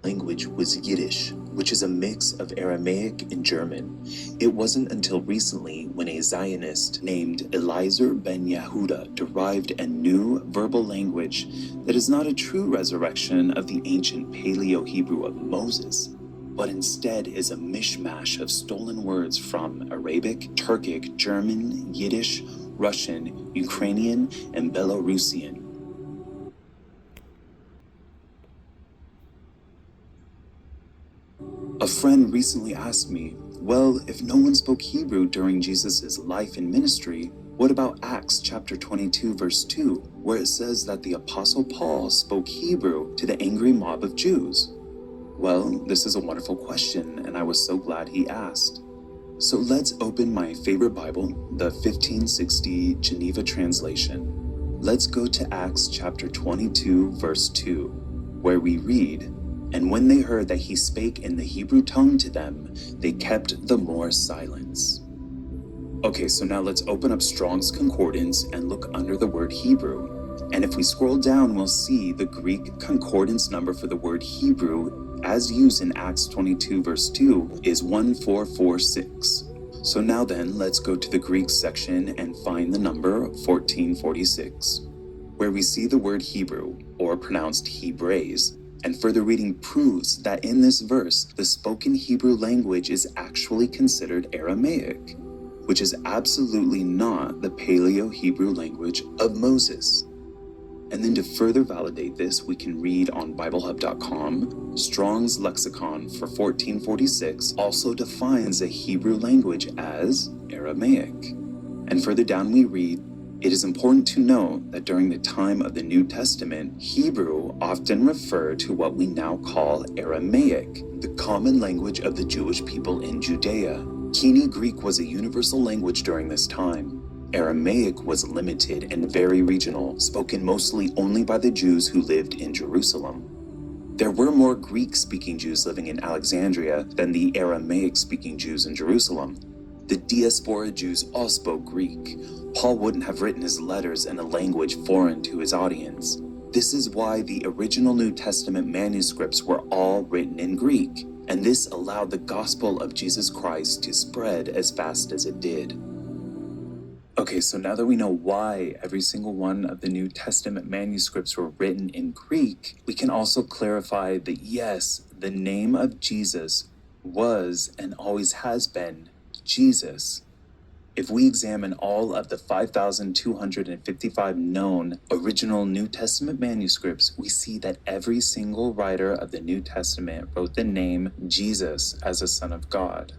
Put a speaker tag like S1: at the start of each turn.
S1: language was Yiddish, which is a mix of Aramaic and German. It wasn't until recently when a Zionist named Eliezer ben Yehuda derived a new verbal language that is not a true resurrection of the ancient Paleo-Hebrew of Moses, but instead is a mishmash of stolen words from Arabic, Turkic, German, Yiddish, Russian, Ukrainian, and Belarusian. A friend recently asked me, well, if no one spoke Hebrew during Jesus' life and ministry, what about Acts chapter 22 verse 2, where it says that the Apostle Paul spoke Hebrew to the angry mob of Jews? Well, this is a wonderful question, and I was so glad he asked. So let's open my favorite Bible, the 1560 Geneva translation. Let's go to Acts chapter 22 verse 2, where we read, "And when they heard that he spake in the Hebrew tongue to them, they kept the more silence." Okay, so now let's open up Strong's Concordance and look under the word Hebrew. And if we scroll down, we'll see the Greek concordance number for the word Hebrew as used in Acts 22 verse 2 is 1446. So now then, let's go to the Greek section and find the number 1446, where we see the word Hebrew, or pronounced Hebraise. And further reading proves that in this verse, the spoken Hebrew language is actually considered Aramaic, which is absolutely not the Paleo-Hebrew language of Moses. And then to further validate this, we can read on BibleHub.com, Strong's Lexicon for 1446 also defines the Hebrew language as Aramaic. And further down we read, "It is important to note that during the time of the New Testament, Hebrew often referred to what we now call Aramaic, the common language of the Jewish people in Judea. Koine Greek was a universal language during this time. Aramaic was limited and very regional, spoken mostly only by the Jews who lived in Jerusalem. There were more Greek-speaking Jews living in Alexandria than the Aramaic-speaking Jews in Jerusalem. The diaspora Jews all spoke Greek. Paul wouldn't have written his letters in a language foreign to his audience. This is why the original New Testament manuscripts were all written in Greek, and this allowed the gospel of Jesus Christ to spread as fast as it did." Okay, so now that we know why every single one of the New Testament manuscripts were written in Greek, we can also clarify that yes, the name of Jesus was and always has been Jesus. If we examine all of the 5,255 known original New Testament manuscripts, we see that every single writer of the New Testament wrote the name Jesus as a Son of God.